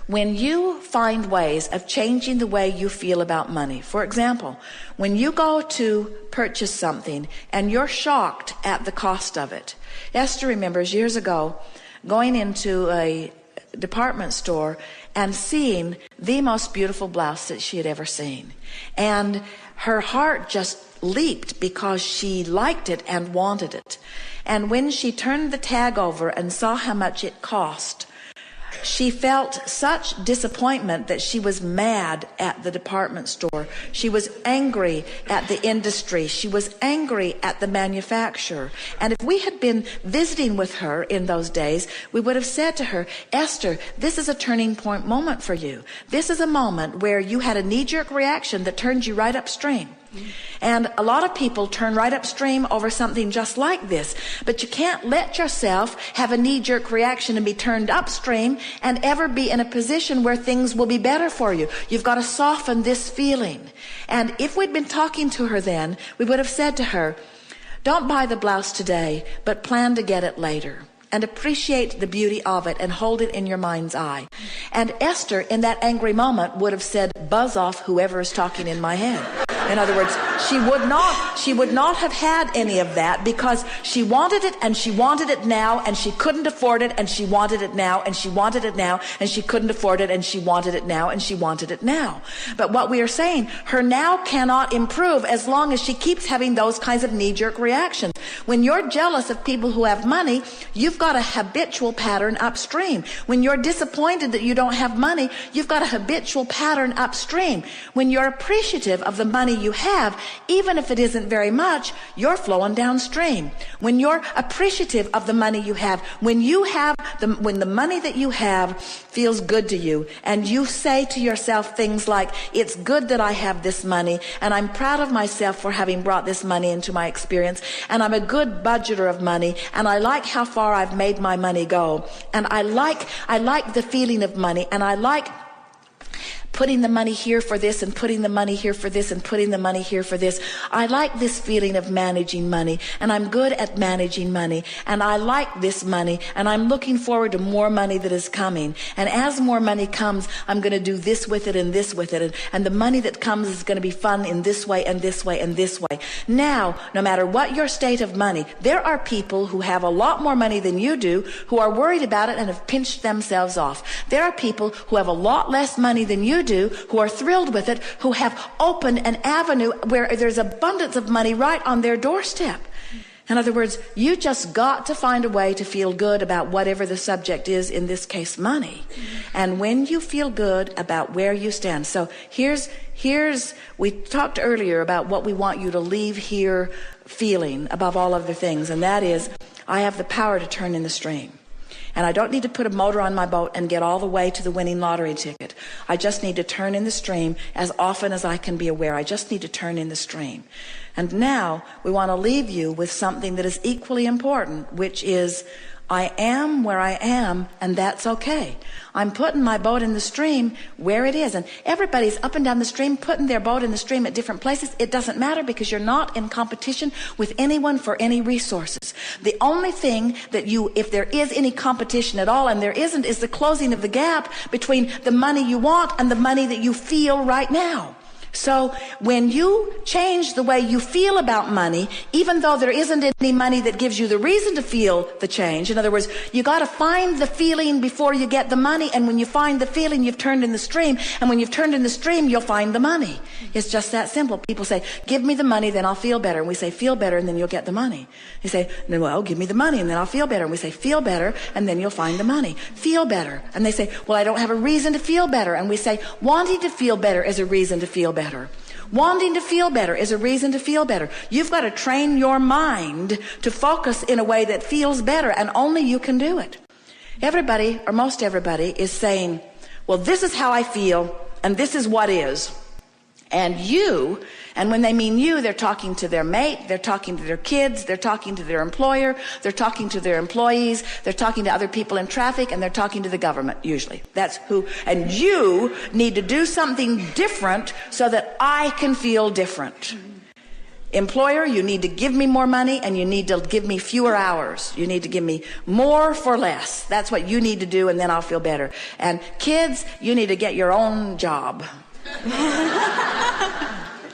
When you find ways of changing the way you feel about money, for example, when you go to purchase something and you're shocked at the cost of it. Esther remembers years ago going into a department store and seeing the most beautiful blouse that she had ever seen. And her heart just leaped because she liked it and wanted it. And when she turned the tag over and saw how much it cost, she felt such disappointment that she was mad at the department store. She was angry at the industry. She was angry at the manufacturer. And if we had been visiting with her in those days, we would have said to her, Esther, this is a turning point moment for you. This is a moment where you had a knee-jerk reaction that turned you right upstream. And a lot of people turn right upstream over something just like this. But you can't let yourself have a knee-jerk reaction and be turned upstream and ever be in a position where things will be better for you. You've got to soften this feeling. And if we'd been talking to her then, we would have said to her, don't buy the blouse today, but plan to get it later. And appreciate the beauty of it and hold it in your mind's eye. And Esther, in that angry moment, would have said, buzz off whoever is talking in my head. In other words, she would not have had any of that because she wanted it and she wanted it now and she couldn't afford it and she wanted it now and she wanted it now and she couldn't afford it and she wanted it now and she wanted it now. But what we are saying, her now cannot improve as long as she keeps having those kinds of knee-jerk reactions. When you're jealous of people who have money, you've got a habitual pattern upstream. When you're disappointed that you don't have money, you've got a habitual pattern upstream. When you're appreciative of the money you have, even if it isn't very much, you're flowing downstream. When you're appreciative of the money you have, when the money that you have feels good to you, and you say to yourself things like, it's good that I have this money, and I'm proud of myself for having brought this money into my experience, and I'm a good budgeter of money, and I like how far I've made my money go, and I like the feeling of money, and I like putting the money here for this and putting the money here for this and putting the money here for this. I like this feeling of managing money, and I'm good at managing money, and I like this money, and I'm looking forward to more money that is coming. And as more money comes, I'm going to do this with it and this with it, and the money that comes is going to be fun in this way and this way and this way. Now, no matter what your state of money, there are people who have a lot more money than you do who are worried about it and have pinched themselves off. There are people who have a lot less money than you do, who are thrilled with it, who have opened an avenue where there's abundance of money right on their doorstep. In other words, you just got to find a way to feel good about whatever the subject is, in this case, money. And when you feel good about where you stand. So here's we talked earlier about what we want you to leave here feeling above all other things, and that is, I have the power to turn in the stream. And I don't need to put a motor on my boat and get all the way to the winning lottery ticket. I just need to turn in the stream as often as I can be aware. I just need to turn in the stream. And now we want to leave you with something that is equally important, which is, I am where I am, and that's okay. I'm putting my boat in the stream where it is. And everybody's up and down the stream, putting their boat in the stream at different places. It doesn't matter, because you're not in competition with anyone for any resources. The only thing that if there is any competition at all, and there isn't, is the closing of the gap between the money you want and the money that you feel right now. So when you change the way you feel about money, even though there isn't any money that gives you the reason to feel the change, in other words, you got to find the feeling before you get the money, and when you find the feeling, you've turned in the stream, and when you've turned in the stream, you'll find the money. It's just that simple. People say, give me the money, then I'll feel better. And we say, feel better, and then you'll get the money. You say, no, well, give me the money, and then I'll feel better. And we say, feel better, and then you'll find the money. Feel better. And they say, well, I don't have a reason to feel better. And we say, wanting to feel better is a reason to feel better. Wanting to feel better is a reason to feel better. You've got to train your mind to focus in a way that feels better, and only you can do it. Everybody, or most everybody, is saying, well, this is how I feel, and this is what is. And when they mean you, they're talking to their mate, they're talking to their kids, they're talking to their employer, they're talking to their employees, they're talking to other people in traffic, and they're talking to the government, usually. That's who. And you need to do something different so that I can feel different. Employer, you need to give me more money and you need to give me fewer hours. You need to give me more for less. That's what you need to do, and then I'll feel better. And kids, you need to get your own job.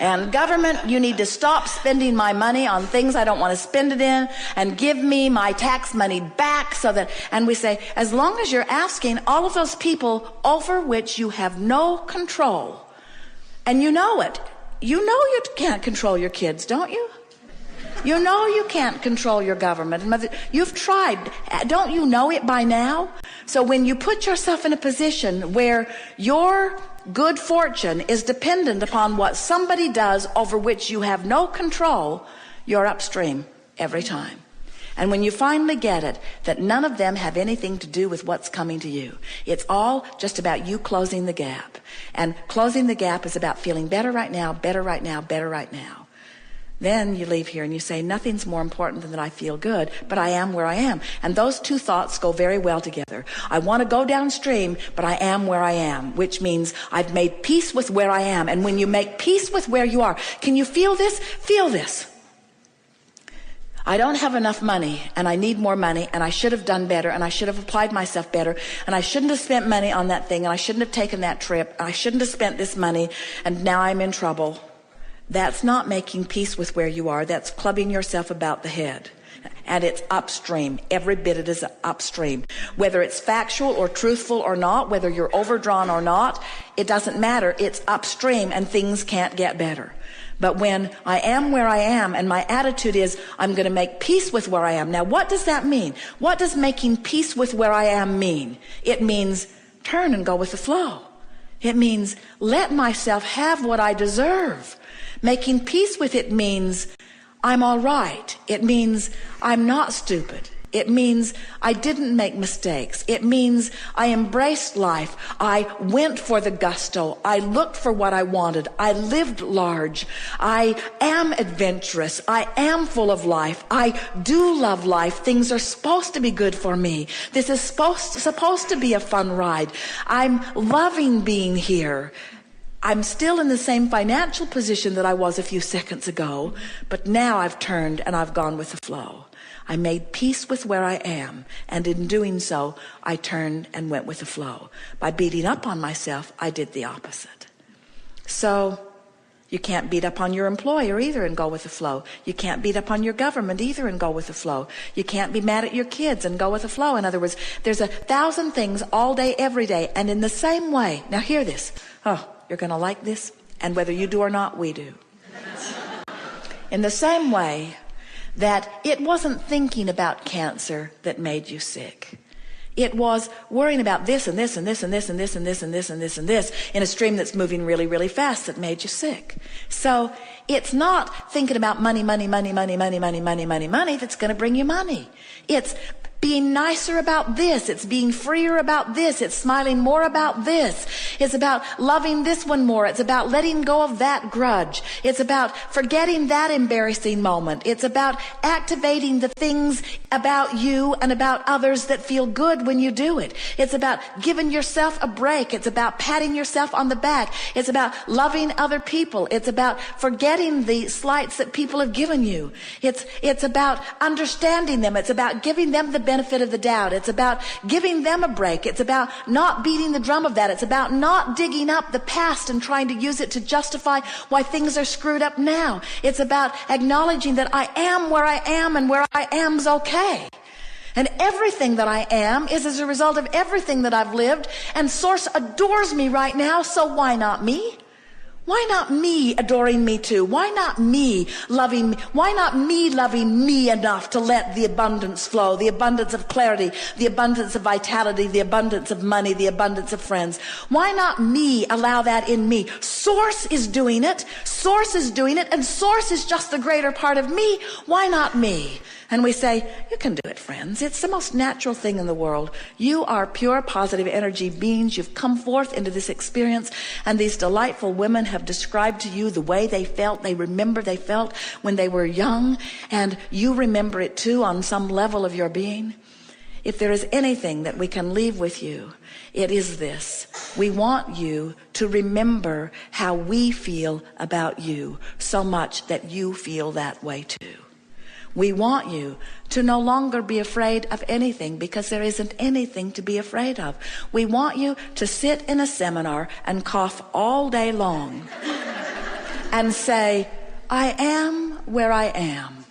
And government, you need to stop spending my money on things I don't want to spend it in and give me my tax money back so that, and we say, as long as you're asking all of those people over which you have no control, and you know it, you know you can't control your kids, don't you? You know you can't control your government. You've tried. Don't you know it by now? So when you put yourself in a position where your good fortune is dependent upon what somebody does over which you have no control, you're upstream every time. And when you finally get it, that none of them have anything to do with what's coming to you. It's all just about you closing the gap. And closing the gap is about feeling better right now, better right now, better right now. Then you leave here and you say, nothing's more important than that I feel good, but I am where I am. And those two thoughts go very well together. I want to go downstream, but I am where I am, which means I've made peace with where I am. And when you make peace with where you are, can you feel this? Feel this. I don't have enough money, and I need more money, and I should have done better, and I should have applied myself better, and I shouldn't have spent money on that thing, and I shouldn't have taken that trip, and I shouldn't have spent this money, and now I'm in trouble. That's not making peace with where you are. That's clubbing yourself about the head. And it's upstream. Every bit it is upstream. Whether it's factual or truthful or not, whether you're overdrawn or not, it doesn't matter. It's upstream, and things can't get better. But when I am where I am and my attitude is I'm going to make peace with where I am. Now, what does that mean? What does making peace with where I am mean? It means turn and go with the flow. It means let myself have what I deserve. Making peace with it means I'm all right. It means I'm not stupid. It means I didn't make mistakes. It means I embraced life. I went for the gusto. I looked for what I wanted. I lived large. I am adventurous. I am full of life. I do love life. Things are supposed to be good for me. This is supposed to be a fun ride. I'm loving being here. I'm still in the same financial position that I was a few seconds ago, but now I've turned and I've gone with the flow. I made peace with where I am, and in doing so, I turned and went with the flow. By beating up on myself, I did the opposite. So you can't beat up on your employer either and go with the flow. You can't beat up on your government either and go with the flow. You can't be mad at your kids and go with the flow. In other words, there's 1,000 things all day, every day, and in the same way. Now hear this. Oh, you're going to like this, and whether you do or not, we do. In the same way that it wasn't thinking about cancer that made you sick. It was worrying about this and this and this and this and this and this and this and this and this in a stream that's moving really, really fast that made you sick. So it's not thinking about money that's going to bring you money. It's being nicer about this. It's being freer about this. It's smiling more about this. It's about loving this one more. It's about letting go of that grudge. It's about forgetting that embarrassing moment. It's about activating the things about you and about others that feel good when you do it. It's about giving yourself a break. It's about patting yourself on the back. It's about loving other people. It's about forgetting the slights that people have given you. It's about understanding them. It's about giving them the benefit of the doubt. It's about giving them a break. It's about not beating the drum of that. It's about not digging up the past and trying to use it to justify why things are screwed up now. It's about acknowledging that I am where I am, and where I am's okay. And everything that I am is as a result of everything that I've lived, and Source adores me right now, so why not me? Why not me adoring me too? Why not me loving me? Why not me loving me enough to let the abundance flow, the abundance of clarity, the abundance of vitality, the abundance of money, the abundance of friends? Why not me allow that in me? Source is doing it. Source is doing it, and Source is just the greater part of me. Why not me? And we say, you can do it, friends. It's the most natural thing in the world. You are pure positive energy beings. You've come forth into this experience, and these delightful women have described to you the way they felt. They remember they felt when they were young, and you remember it too on some level of your being. If there is anything that we can leave with you, it is this. We want you to remember how we feel about you so much that you feel that way too. We want you to no longer be afraid of anything because there isn't anything to be afraid of. We want you to sit in a seminar and cough all day long and say, I am where I am.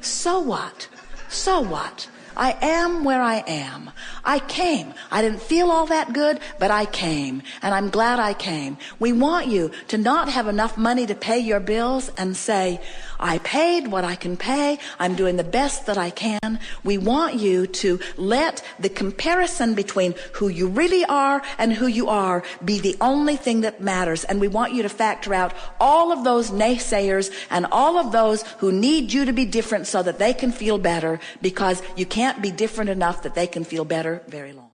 So what? So what? I am where I am. I came. I didn't feel all that good, but I came, and I'm glad I came. We want you to not have enough money to pay your bills and say, I paid what I can pay. I'm doing the best that I can. We want you to let the comparison between who you really are and who you are be the only thing that matters. And we want you to factor out all of those naysayers and all of those who need you to be different so that they can feel better, because you can't be different enough that they can feel better very long.